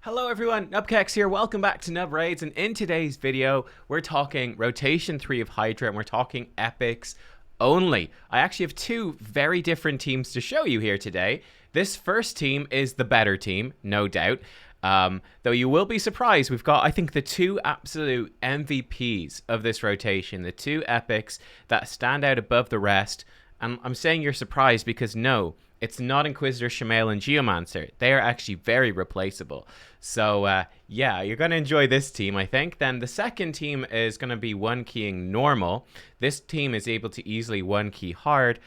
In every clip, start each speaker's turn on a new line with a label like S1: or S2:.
S1: Hello everyone, nubkeks here, welcome back to Nub Raids, and in today's video, we're talking Rotation 3 of Hydra, and we're talking epics only. I actually have two very different teams to show you here today. This first team is the better team, no doubt. Though you will be surprised, we've got, I think, the two absolute MVPs of this rotation, the two epics that stand out above the rest. And I'm saying you're surprised because no, it's not Inquisitor, Shamael, and Geomancer. They are actually very replaceable. So, yeah, you're going to enjoy this team, I think. Then the second team is going to be one-keying normal. This team is able to easily one-key hard.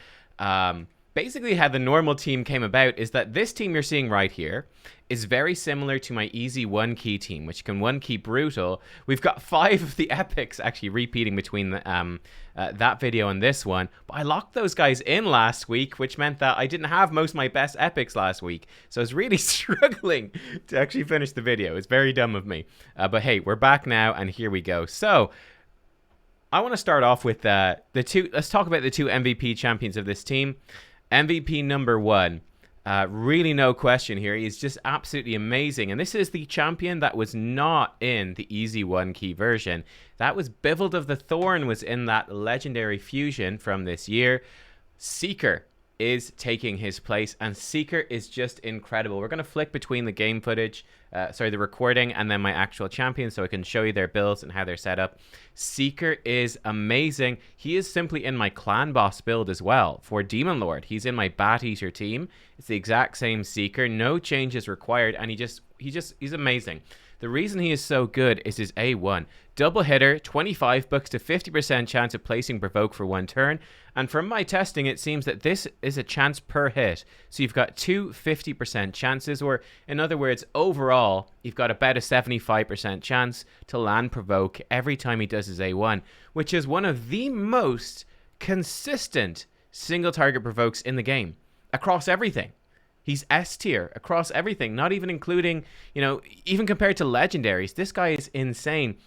S1: Basically, how the normal team came about is that this team you're seeing right here is very similar to my easy one-key team, which can one-key brutal. We've got 5 of the epics actually repeating between the, that video and this one. But I locked those guys in last week, which meant that I didn't have most of my best epics last week. So I was really struggling to actually finish the video. It's very dumb of me. But hey, we're back now, and here we go. So I want to start off with the two. Let's talk about the two MVP champions of this team. MVP number 1, really no question here. He's just absolutely amazing. And this is the champion that was not in the easy one-key version. That was Bivald of the Thorn, was in that legendary fusion from this year. Seeker is taking his place, and Seeker is just incredible. We're going to flick between the game footage, the recording, and then my actual champion so I can show you their builds and how they're set up. Seeker is amazing. He is simply in my clan boss build as well for Demon Lord. He's in my Bat Eater team. It's the exact same Seeker, no changes required, and he's amazing. The reason he is so good is his A1. Double hitter, 25 bucks to 50% chance of placing Provoke for 1 turn. And from my testing, it seems that this is a chance per hit. So you've got two 50% chances, or in other words, overall, you've got about a 75% chance to land Provoke every time he does his A1, which is one of the most consistent single target Provokes in the game across everything. He's S tier across everything, not even including, even compared to legendaries. This guy is insane.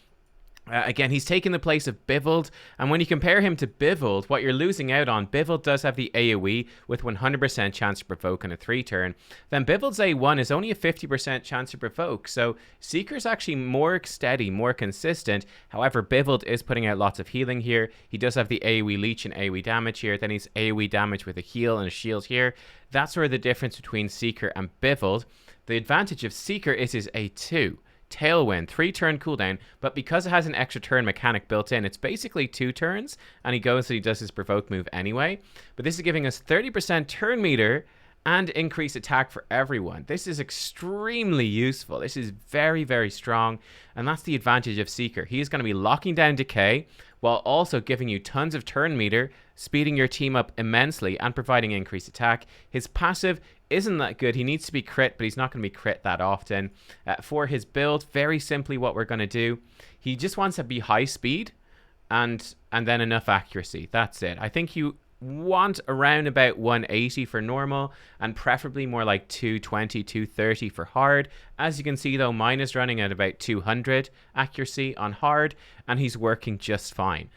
S1: Again, he's taken the place of Bivald, and when you compare him to Bivald, what you're losing out on, Bivald does have the AoE with 100% chance to provoke on a 3-turn. Then Bivald's A1 is only a 50% chance to provoke, so Seeker's actually more steady, more consistent. However, Bivald is putting out lots of healing here. He does have the AoE leech and AoE damage here. Then he's AoE damage with a heal and a shield here. That's sort of the difference between Seeker and Bivald. The advantage of Seeker is his A2. Tailwind, 3-turn cooldown, but because it has an extra turn mechanic built in, it's basically 2 turns, and he goes and he does his provoke move anyway. But this is giving us 30% turn meter and increased attack for everyone. This is extremely useful. This is very, very strong, and that's the advantage of Seeker. He is going to be locking down decay while also giving you tons of turn meter, speeding your team up immensely, and providing increased attack. His passive isn't that good. He needs to be crit, but he's not going to be crit that often. For his build, very simply what we're going to do, he just wants to be high speed and then enough accuracy. That's it. I think you want around about 180 for normal, and preferably more like 220, 230 for hard. As you can see though, mine is running at about 200 accuracy on hard, and he's working just fine.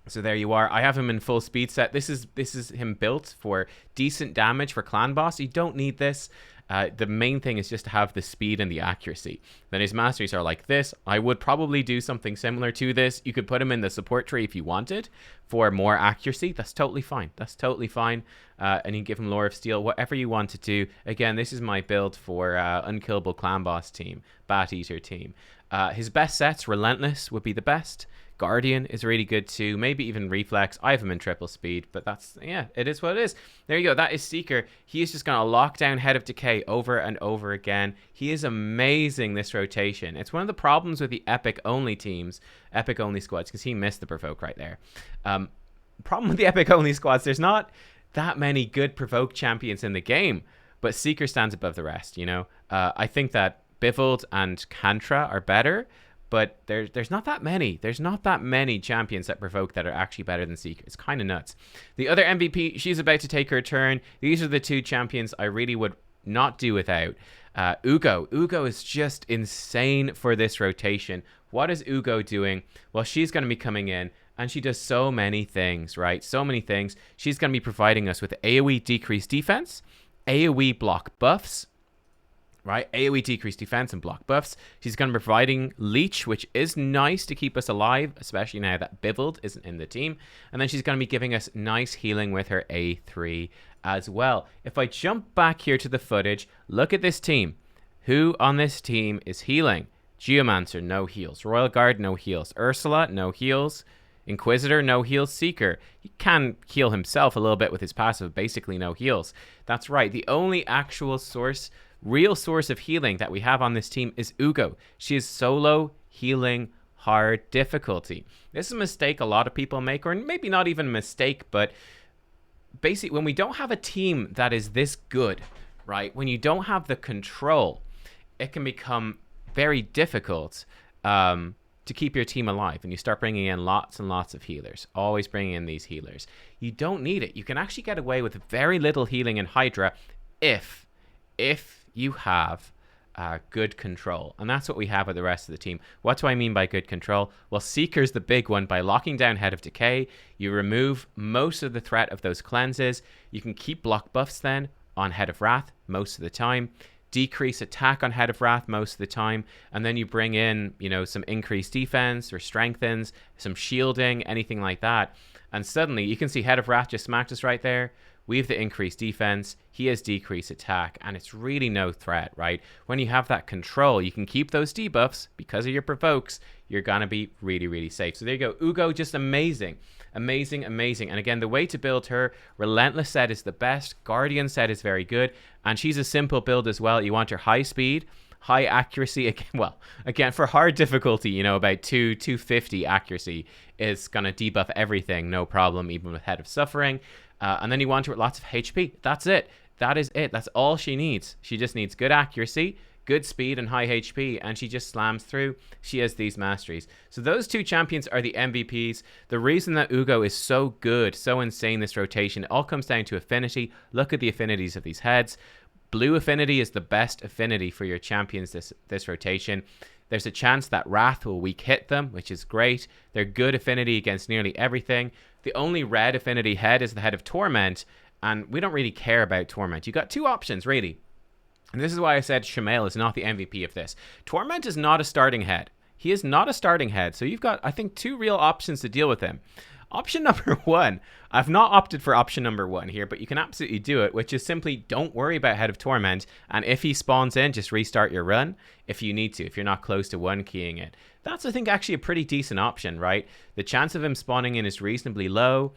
S1: So there you are. I have him in full speed set. This is him built for decent damage for clan boss. You don't need this. The main thing is just to have the speed and the accuracy. Then his masteries are like this. I would probably do something similar to this. You could put him in the support tree if you wanted for more accuracy. That's totally fine. That's totally fine. And you can give him Lore of Steel, whatever you want to do. Again, this is my build for Unkillable Clan Boss team, Bat Eater team. His best sets, Relentless would be the best. Guardian is really good too, maybe even Reflex. I have him in triple speed, but that's, yeah, it is what it is. There you go, that is Seeker. He is just going to lock down Head of Decay over and over again. He is amazing this rotation. It's one of the problems with the Epic-only teams, Epic-only squads, because he missed the Provoke right there. Problem with the Epic-only squads, there's not that many good Provoke champions in the game, but Seeker stands above the rest, I think that Bivald and Kantra are better, but there's not that many. There's not that many champions that provoke that are actually better than Seeker. It's kind of nuts. The other MVP, she's about to take her turn. These are the two champions I really would not do without. Ugo. Ugo is just insane for this rotation. What is Ugo doing? Well, she's going to be coming in, and she does so many things, right? So many things. She's going to be providing us with AoE decreased defense, AoE block buffs, right? AoE decreased defense and block buffs. She's going to be providing leech, which is nice to keep us alive, especially now that Bivald isn't in the team. And then she's going to be giving us nice healing with her A3 as well. If I jump back here to the footage, look at this team. Who on this team is healing? Geomancer, no heals. Royal Guard, no heals. Ursula, no heals. Inquisitor, no heals. Seeker, he can heal himself a little bit with his passive, basically no heals. That's right, the only actual real source of healing that we have on this team is Ugo. She is solo healing hard difficulty. This is a mistake a lot of people make, or maybe not even a mistake, but basically when we don't have a team that is this good, right? When you don't have the control, it can become very difficult to keep your team alive, and you start bringing in lots and lots of healers, always bringing in these healers. You don't need it. You can actually get away with very little healing in Hydra if you have good control, and that's what we have with the rest of the team. What do I mean by good control? Well, Seeker's the big one. By locking down Head of Decay, you remove most of the threat of those cleanses. You can keep block buffs then on Head of Wrath most of the time, decrease attack on Head of Wrath most of the time, and then you bring in, you know, some increased defense or strengthens, some shielding, anything like that, and suddenly you can see Head of Wrath just smacked us right there. We have the increased defense, he has decreased attack, and it's really no threat, right? When you have that control, you can keep those debuffs because of your provokes. You're gonna be really, really safe. So there you go. Ugo, just amazing. Amazing, amazing. And again, the way to build her, Relentless set is the best, Guardian set is very good, and she's a simple build as well. You want her high speed, high accuracy. Again, well, again, for hard difficulty, you know, about 250 accuracy is gonna debuff everything, no problem, even with Head of Suffering. And then you want her with lots of HP. That's it. That is it. That's all she needs. She just needs good accuracy, good speed, and high HP, and she just slams through. She has these masteries. So those two champions are the MVPs. The reason that Ugo is so good, so insane this rotation, it all comes down to affinity. Look at the affinities of these heads. Blue affinity is the best affinity for your champions this rotation. There's a chance that Wrath will weak hit them, which is great. They're good affinity against nearly everything. The only red affinity head is the Head of Torment, and we don't really care about Torment. You got two options, really. And this is why I said Shamail is not the MVP of this. Torment is not a starting head. He is not a starting head, so you've got, I think, two real options to deal with him. Option number one, I've not opted for option number one here, but you can absolutely do it, which is simply don't worry about Head of Torment, and if he spawns in, just restart your run if you need to, if you're not close to one keying it. That's, I think, actually a pretty decent option, right? The chance of him spawning in is reasonably low.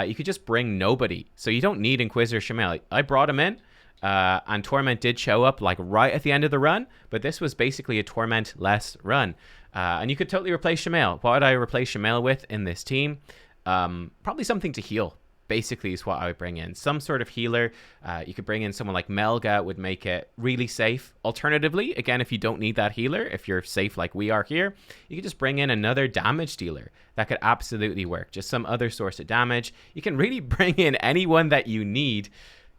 S1: You could just bring nobody, so you don't need Inquisitor Shamail. I brought him in, and Torment did show up like right at the end of the run, but this was basically a Torment-less run. And you could totally replace Shamail. What would I replace Shamail with in this team? Probably something to heal, basically, is what I would bring in. Some sort of healer. You could bring in someone like Melga, would make it really safe. Alternatively, again, if you don't need that healer, if you're safe like we are here, you could just bring in another damage dealer. That could absolutely work. Just some other source of damage. You can really bring in anyone that you need.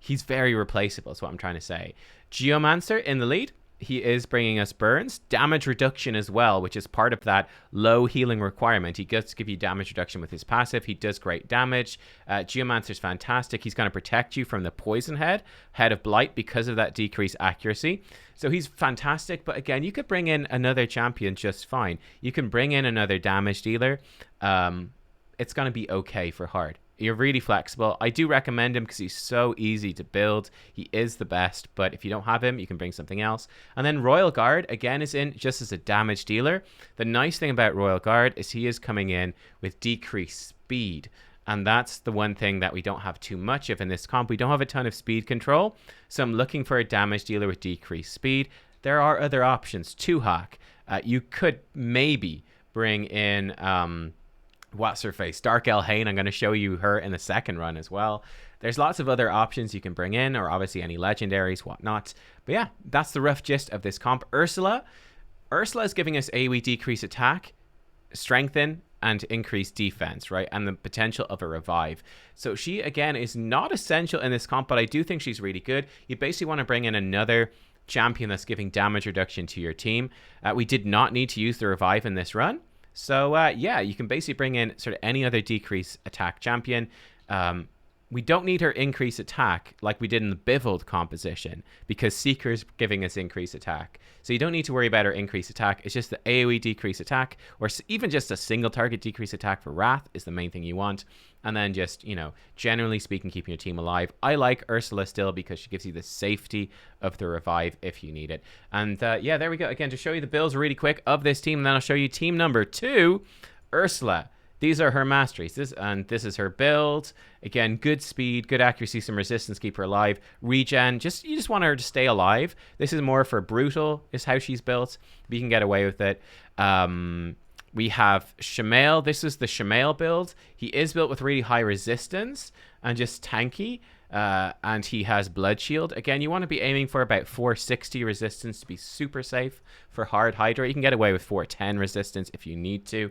S1: He's very replaceable, is what I'm trying to say. Geomancer in the lead. He is bringing us burns, damage reduction as well, which is part of that low healing requirement. He gets to give you damage reduction with his passive. He does great damage. Geomancer's fantastic. He's going to protect you from the poison head of blight, because of that decreased accuracy. So he's fantastic. But again, you could bring in another champion just fine. You can bring in another damage dealer. It's going to be okay for hard. You're really flexible. I do recommend him because he's so easy to build. He is the best, but if you don't have him, you can bring something else. And then Royal Guard, again, is in just as a damage dealer. The nice thing about Royal Guard is he is coming in with decreased speed. And that's the one thing that we don't have too much of in this comp. We don't have a ton of speed control. So I'm looking for a damage dealer with decreased speed. There are other options. Tuhak. You could maybe bring in... what's her face? Dark Elhain. I'm going to show you her in the second run as well. There's lots of other options you can bring in, or obviously any legendaries, whatnot. But yeah, that's the rough gist of this comp. Ursula is giving us AoE decrease attack, strengthen, and increase defense, right? And the potential of a revive. So she, again, is not essential in this comp, but I do think she's really good. You basically want to bring in another champion that's giving damage reduction to your team. We did not need to use the revive in this run. So, yeah, you can basically bring in sort of any other decrease attack champion. we don't need her increase attack like we did in the Bivold composition because Seeker's giving us increase attack. So you don't need to worry about her increase attack. It's just the AoE decrease attack, or even just a single target decrease attack for Wrath is the main thing you want. And then just, you know, generally speaking, keeping your team alive. I like Ursula still because she gives you the safety of the revive if you need it. And yeah, there we go. Again, to show you the builds really quick of this team, and then I'll show you team number 2, Ursula. These are her masteries. This is her build. Again, good speed, good accuracy, some resistance, keep her alive. Regen, you just want her to stay alive. This is more for brutal, is how she's built. But you can get away with it. We have Shamail. This is the Shamail build. He is built with really high resistance and just tanky. And he has Blood Shield. Again, you want to be aiming for about 460 resistance to be super safe for hard Hydra. You can get away with 410 resistance if you need to.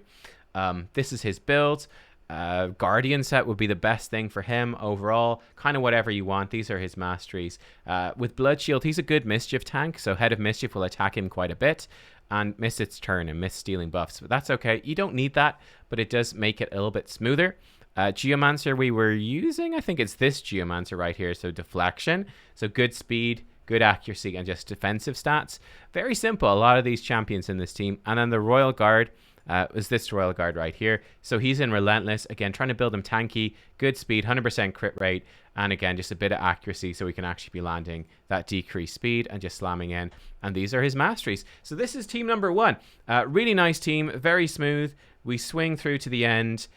S1: This is his build. Guardian set would be the best thing for him overall. Kind of whatever you want. These are his masteries. With Blood Shield, he's a good Mischief tank, so Head of Mischief will attack him quite a bit and miss its turn and miss stealing buffs. But that's okay. You don't need that, but it does make it a little bit smoother. Geomancer we were using, I think it's this Geomancer right here, so deflection. So good speed, good accuracy, and just defensive stats. Very simple, a lot of these champions in this team. And then the Royal Guard is this Royal Guard right here. So he's in Relentless, again, trying to build him tanky, good speed, 100% crit rate, and again, just a bit of accuracy so we can actually be landing that decreased speed and just slamming in. And these are his masteries. So this is team number 1. Really nice team, very smooth. We swing through to the end.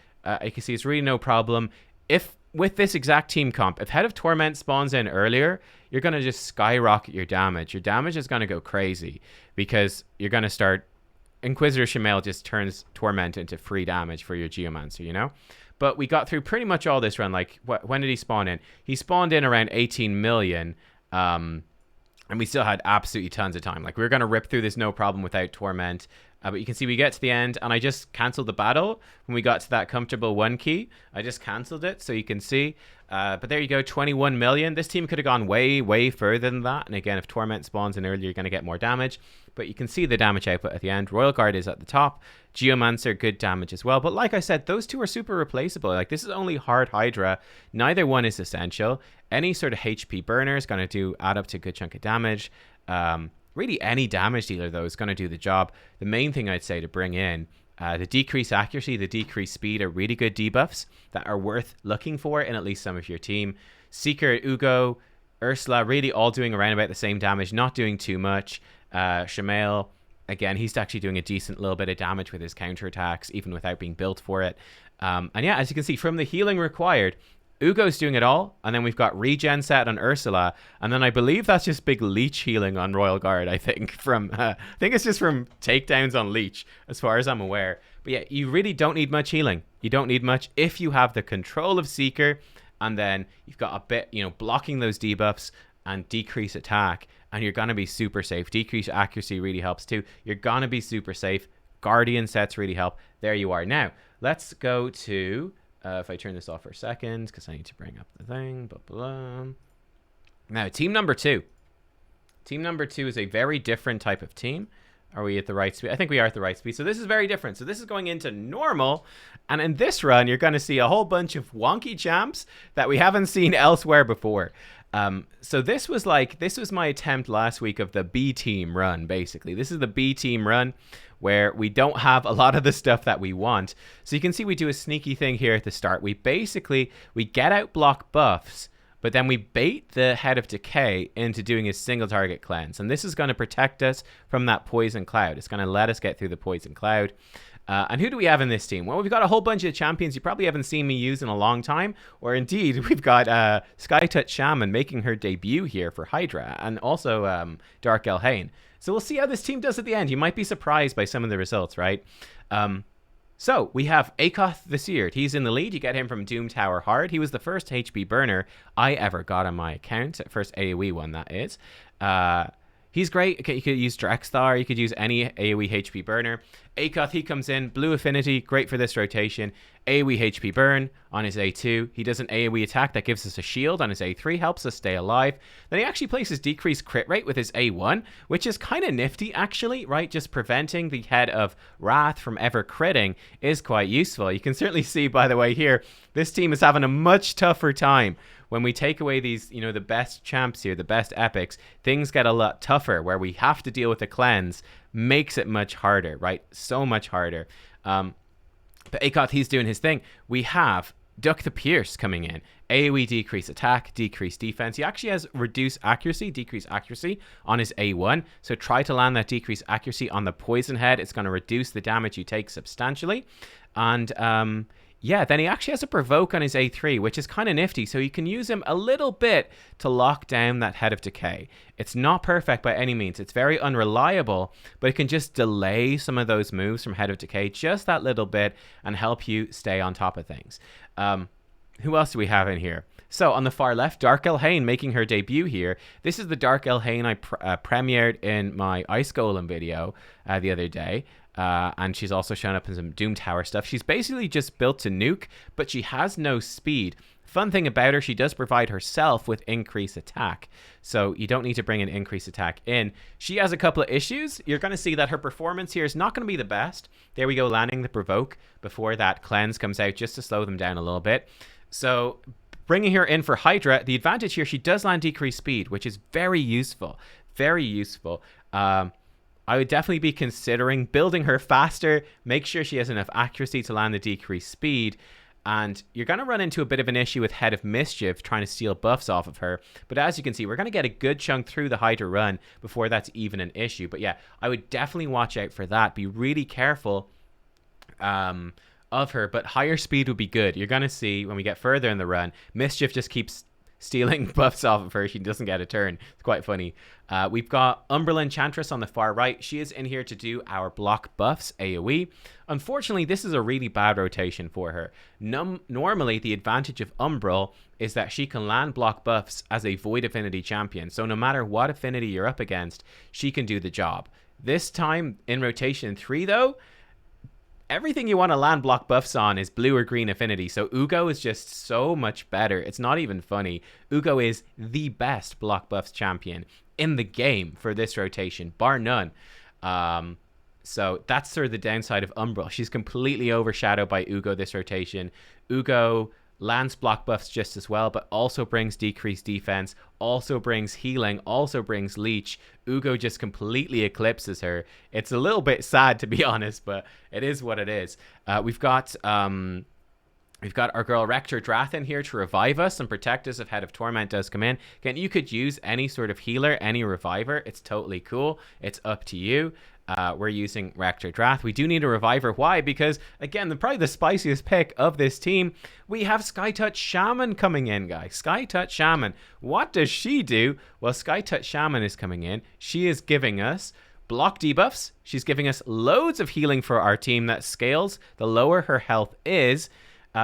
S1: You can see it's really no problem. If with this exact team comp, if Head of Torment spawns in earlier, you're going to just skyrocket your damage. Your damage is going to go crazy because you're going to start... Inquisitor Shamail just turns Torment into free damage for your Geomancer, you know? But we got through pretty much all this run. Like, when did he spawn in? He spawned in around 18 million. And we still had absolutely tons of time. Like, we were going to rip through this no problem without Torment. But you can see we get to the end, and I just cancelled the battle when we got to that comfortable 1 key. I just cancelled it, so you can see. But there you go, 21 million. This team could have gone way, way further than that. And again, if Torment spawns in earlier, you're going to get more damage. But you can see the damage output at the end. Royal Guard is at the top. Geomancer, good damage as well. But like I said, those two are super replaceable. Like, this is only hard Hydra. Neither one is essential. Any sort of HP burner is going to add up to a good chunk of damage. Really, any damage dealer, though, is going to do the job. The main thing I'd say to bring in, the decreased accuracy, the decreased speed are really good debuffs that are worth looking for in at least some of your team. Seeker, Ugo, Ursula, really all doing around about the same damage, not doing too much. Shamail, again, he's actually doing a decent little bit of damage with his counterattacks, even without being built for it. And yeah, as you can see, from the healing required, Ugo's doing it all, and then we've got regen set on Ursula, and then I believe that's just big leech healing on Royal Guard, I think, from I think it's just from takedowns on leech, as far as I'm aware. But yeah, you really don't need much healing. You don't need much if you have the control of Seeker, and then you've got a bit, you know, blocking those debuffs and decrease attack, and you're gonna be super safe. Decrease accuracy really helps too. You're gonna be super safe. Guardian sets really help. There you are. Now, let's go to... if I turn this off for a second, because I need to bring up the thing. Blah, blah. Now, team number 2. Team number 2 is a very different type of team. Are we at the right speed? I think we are at the right speed. So this is very different. So this is going into normal. And in this run, you're going to see a whole bunch of wonky champs that we haven't seen elsewhere before. So this was my attempt last week of the B team run, basically. This is the B team run where we don't have a lot of the stuff that we want. So you can see we do a sneaky thing here at the start. We get out block buffs, but then we bait the Head of Decay into doing a single target cleanse. And this is going to protect us from that poison cloud. It's going to let us get through the poison cloud. And who do we have in this team? Well, we've got a whole bunch of champions you probably haven't seen me use in a long time. Or indeed, we've got Skytouch Shaman making her debut here for Hydra. And also Dark Elhain. So we'll see how this team does at the end. You might be surprised by some of the results, right? So we have Akoth the Seared. He's in the lead. You get him from Doom Tower Hard. He was the first HP burner I ever got on my account. First AoE one, that is. He's great. Okay, you could use Drexthar. You could use any AoE HP burner. Akoth, he comes in. Blue Affinity, great for this rotation. AoE HP burn on his A2. He does an AoE attack that gives us a shield on his A3, helps us stay alive. Then he actually places decreased crit rate with his A1, which is kind of nifty actually, right? Just preventing the head of Wrath from ever critting is quite useful. You can certainly see, by the way, here, this team is having a much tougher time. When we take away these, you know, the best champs here, the best epics, things get a lot tougher where we have to deal with the cleanse. Makes it much harder, right? So much harder. But Akoth, he's doing his thing. We have Duck the Pierce coming in. AoE decrease attack, decrease defense. He actually has reduced accuracy, decrease accuracy on his A1. So try to land that decreased accuracy on the poison head. It's going to reduce the damage you take substantially. And yeah, then he actually has a provoke on his A3, which is kind of nifty. So you can use him a little bit to lock down that head of decay. It's not perfect by any means. It's very unreliable, but it can just delay some of those moves from head of decay just that little bit and help you stay on top of things. Who else do we have in here? So on the far left, Dark Elhaine making her debut here. This is the Dark Elhaine I premiered in my Ice Golem video the other day. And she's also shown up in some Doom Tower stuff. She's basically just built to nuke, but she has no speed. Fun thing about her, she does provide herself with increased attack. So you don't need to bring an increased attack in. She has a couple of issues. You're going to see that her performance here is not going to be the best. There we go, landing the provoke before that cleanse comes out just to slow them down a little bit. So bringing her in for Hydra, the advantage here, she does land decreased speed, which is very useful. Very useful. I would definitely be considering building her faster, make sure she has enough accuracy to land the decreased speed, and you're going to run into a bit of an issue with Head of Mischief trying to steal buffs off of her. But as you can see, we're going to get a good chunk through the Hydra run before that's even an issue. But yeah, I would definitely watch out for that. Be really careful of her, but higher speed would be good. You're going to see when we get further in the run, Mischief just keeps stealing buffs off of her. She doesn't get a turn. It's quite funny. We've got Umbral Enchantress on the far right. She is in here to do our block buffs AoE. Unfortunately, this is a really bad rotation for her. Normally, the advantage of Umbral is that she can land block buffs as a Void Affinity champion. So no matter what affinity you're up against, she can do the job. This time in rotation 3 though, everything you want to land block buffs on is blue or green affinity. So Ugo is just so much better. It's not even funny. Ugo is the best block buffs champion in the game for this rotation, bar none. So that's sort of the downside of Umbral. She's completely overshadowed by Ugo this rotation. Ugo lands block buffs just as well, but also brings decreased defense, also brings healing, also brings leech. Ugo just completely eclipses her. It's a little bit sad, to be honest, but it is what it is. We've got our girl Rector Drath in here to revive us and protect us if Head of Torment does come in. Again, you could use any sort of healer, any reviver. It's totally cool. It's up to you. We're using Rector Drath. We do need a reviver. Why? Because, again, probably the spiciest pick of this team, we have Skytouch Shaman coming in, guys. Skytouch Shaman. What does she do? Well, Skytouch Shaman is coming in. She is giving us block debuffs. She's giving us loads of healing for our team that scales the lower her health is.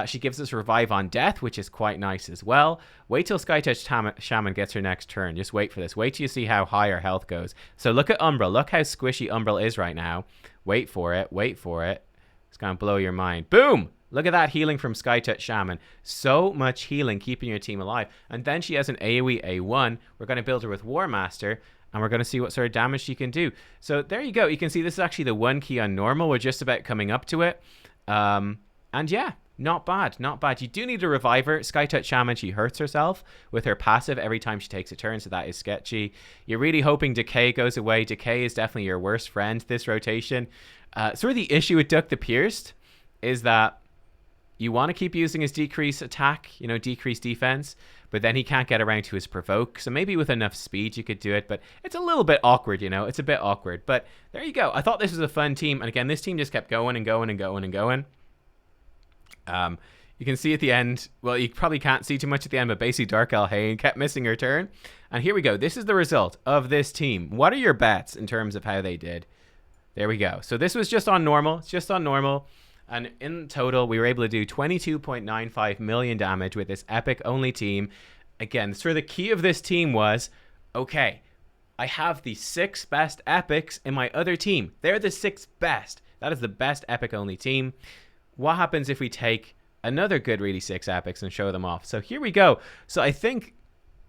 S1: She gives us Revive on Death, which is quite nice as well. Wait till Skytouch Shaman gets her next turn. Just wait for this. Wait till you see how high her health goes. So look at Umbral. Look how squishy Umbral is right now. Wait for it. Wait for it. It's going to blow your mind. Boom! Look at that healing from Skytouch Shaman. So much healing keeping your team alive. And then she has an AoE A1. We're going to build her with War Master, and we're going to see what sort of damage she can do. So there you go. You can see this is actually the 1 key on normal. We're just about coming up to it. And yeah. Not bad, not bad. You do need a reviver. Skytouch Shaman, she hurts herself with her passive every time she takes a turn, so that is sketchy. You're really hoping Decay goes away. Decay is definitely your worst friend this rotation. Sort of the issue with Duck the Pierced is that you want to keep using his decrease attack, you know, decrease defense, but then he can't get around to his provoke. So maybe with enough speed you could do it, but it's a little bit awkward, you know. It's a bit awkward, but there you go. I thought this was a fun team, and again, this team just kept going and going and going and going. You can see at the end, well, you probably can't see too much at the end, but basically Dark Elhaine kept missing her turn. And here we go. This is the result of this team. What are your bets in terms of how they did? There we go. So this was just on normal. It's just on normal. And in total, we were able to do 22.95 million damage with this epic only team. Again, sort of the key of this team was, okay, I have the 6 best epics in my other team. They're the 6 best. That is the best epic only team. what happens if we take another good really 6 epics and show them off? So here we go. So I think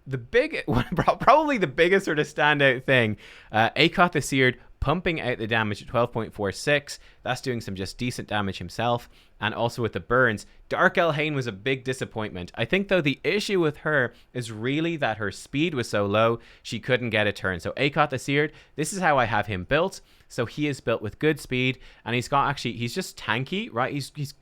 S1: probably the biggest sort of standout thing, Akoth the Seared pumping out the damage at 12.46. That's doing some just decent damage himself. And also with the burns, Dark Elhain was a big disappointment. I think, though, the issue with her is really that her speed was so low, she couldn't get a turn. So Akoth the Seared, this is how I have him built. So he is built with good speed, and he's just tanky, right? He's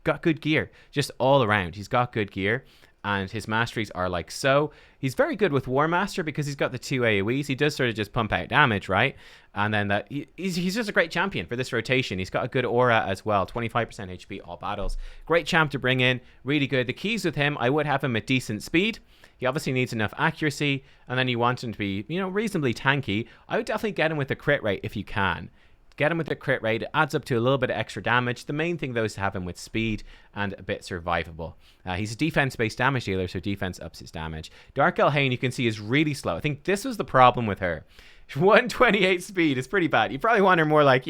S1: got good gear, just all around. He's got good gear. And his masteries are like so. He's very good with War Master because he's got the 2 AoEs. He does sort of just pump out damage, right? And then he's just a great champion for this rotation. He's got a good aura as well. 25% HP all battles. Great champ to bring in. Really good. The keys with him, I would have him at decent speed. He obviously needs enough accuracy. And then you want him to be, reasonably tanky. I would definitely get him with a crit rate if you can. Get him with the crit rate. It adds up to a little bit of extra damage. The main thing, though, is to have him with speed and a bit survivable. He's a defense-based damage dealer, so defense ups his damage. Dark Elhain, you can see, is really slow. I think this was the problem with her. 128 speed is pretty bad. You probably want her more like,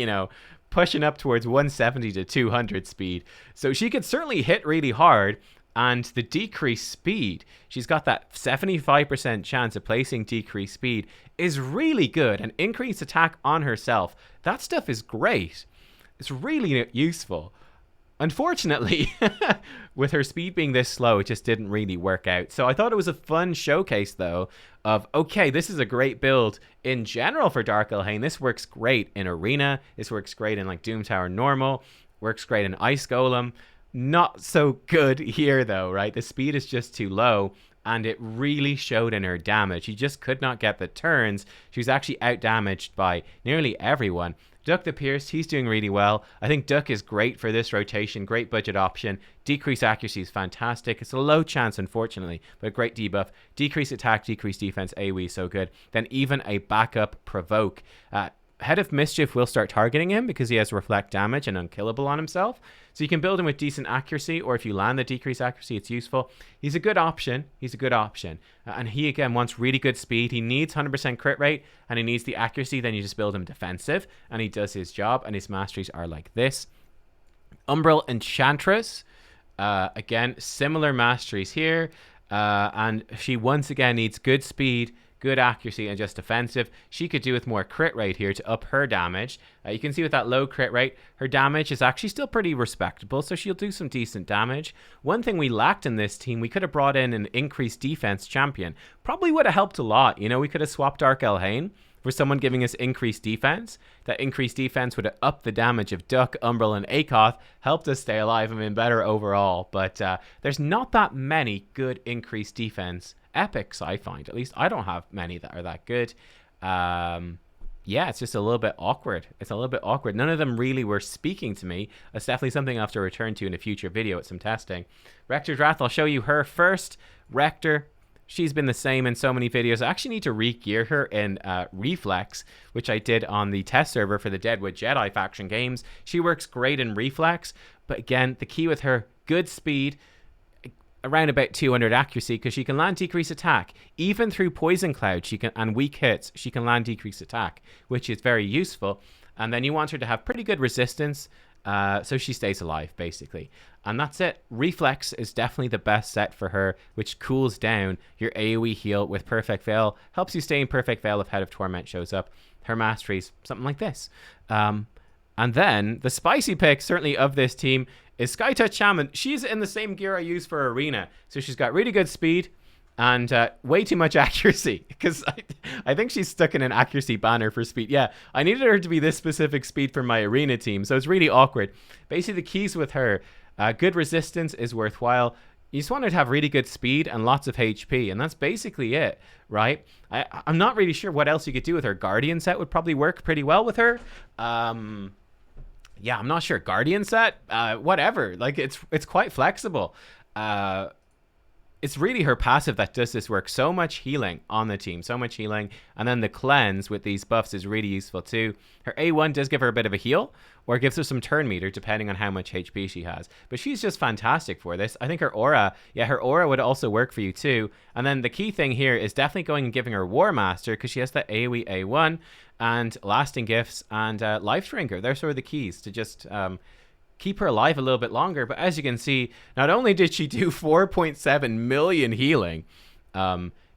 S1: pushing up towards 170 to 200 speed. So she could certainly hit really hard. And the decreased speed, she's got that 75% chance of placing decreased speed, is really good. And increased attack on herself, that stuff is great. It's really useful. Unfortunately, with her speed being this slow, it just didn't really work out. So I thought it was a fun showcase, though, of, okay, this is a great build in general for Dark Elhain. This works great in Arena. This works great in, like, Doom Tower Normal. Works great in Ice Golem. Not so good here, though, right? The speed is just too low, and it really showed in her damage. She just could not get the turns. She was actually out-damaged by nearly everyone. Duck the Pierced, he's doing really well. I think Duck is great for this rotation. Great budget option. Decrease accuracy is fantastic. It's a low chance, unfortunately, but a great debuff. Decrease attack, decrease defense, AoE, so good. Then even a backup Provoke. Head of Mischief will start targeting him because he has reflect damage and unkillable on himself. So you can build him with decent accuracy, or if you land the decreased accuracy, it's useful. He's a good option. He's a good option. And he, again, wants really good speed. He needs 100% crit rate, and he needs the accuracy. Then you just build him defensive, and he does his job, and his masteries are like this. Umbral Enchantress. Again, similar masteries here. And she, once again, needs good speed, good accuracy, and just defensive. She could do with more crit rate here to up her damage. You can see with that low crit rate, her damage is actually still pretty respectable, so she'll do some decent damage. One thing we lacked in this team, we could have brought in an increased defense champion. Probably would have helped a lot. We could have swapped Dark Elhain for someone giving us increased defense. That increased defense would have upped the damage of Duck, Umbral, and Akoth, helped us stay alive and been better overall. But there's not that many good increased defense epics, I find. At least I don't have many that are that good. Yeah, it's just a little bit awkward. It's a little bit awkward. None of them really were speaking to me. It's definitely something I'll have to return to in a future video at some testing. Rector Drath, I'll show you her first. Rector, she's been the same in so many videos. I actually need to re-gear her in Reflex, which I did on the test server for the Deadwood Jedi faction games. She works great in Reflex, but again, the key with her, good speed, around about 200 accuracy, because she can land decreased attack. Even through Poison Cloud and weak hits, she can land decreased attack, which is very useful. And then you want her to have pretty good resistance, so she stays alive, basically. And that's it. Reflex is definitely the best set for her, which cools down your AoE heal with Perfect Veil. Helps you stay in Perfect Veil if Head of Torment shows up. Her masteries, something like this. And then the spicy pick, certainly of this team, is Skytouch Shaman. She's in the same gear I use for Arena. So she's got really good speed and way too much accuracy, because I think she's stuck in an accuracy banner for speed. Yeah, I needed her to be this specific speed for my Arena team, so it's really awkward. Basically, the keys with her, good resistance is worthwhile. You just want her to have really good speed and lots of HP, and that's basically it, right? I'm not really sure what else you could do with her. Guardian set would probably work pretty well with her. Yeah, I'm not sure. Guardian set, whatever. Like, it's quite flexible. It's really her passive that does this work. So much healing on the team, so much healing. And then the cleanse with these buffs is really useful too. Her A1 does give her a bit of a heal, or gives her some turn meter depending on how much HP she has. But she's just fantastic for this. I think her aura, yeah, her aura would also work for you too. And then the key thing here is definitely going and giving her War Master, because she has that AoE A1 and Lasting Gifts and Life Drinker. They're sort of the keys to just keep her alive a little bit longer. But as you can see, not only did she do 4.7 million healing,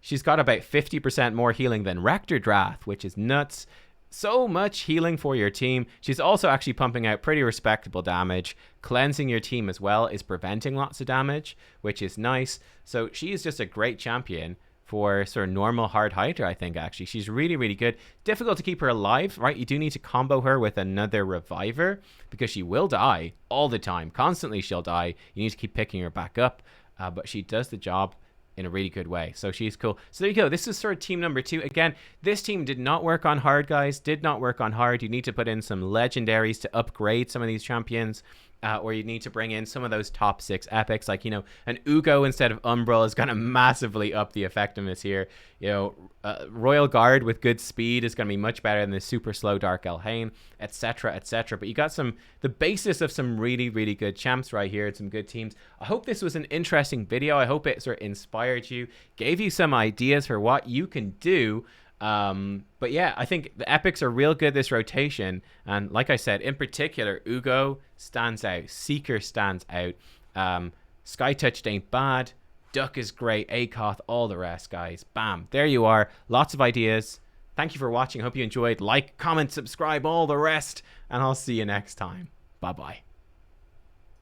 S1: she's got about 50% more healing than Rector Drath, which is nuts. So much healing for your team. She's also actually pumping out pretty respectable damage. Cleansing your team as well is preventing lots of damage, which is nice. So she is just a great champion for sort of normal hard Hydra, I think, actually. She's really, really good. Difficult to keep her alive, right? You do need to combo her with another reviver because she will die all the time. Constantly she'll die. You need to keep picking her back up. But she does the job in a really good way. So she's cool. So there you go. This is sort of team number 2. Again, this team did not work on hard, guys. Did not work on hard. You need to put in some legendaries to upgrade some of these champions. Or you need to bring in some of those top 6 epics, like, you know, an Ugo instead of Umbral is going to massively up the effectiveness here. You know, Royal Guard with good speed is going to be much better than the super slow Dark Elhain, etc., etc. But you got the basis of some really, really good champs right here and some good teams. I hope this was an interesting video. I hope it sort of inspired you, gave you some ideas for what you can do. But yeah, I think the epics are real good this rotation, and like I said, in particular, Ugo stands out, Seeker stands out, Sky Touch ain't bad, Duck is great, Akoth, all the rest, guys. Bam, there you are. Lots of ideas. Thank you for watching. Hope you enjoyed. Like, comment, subscribe, all the rest, and I'll see you next time. Bye bye.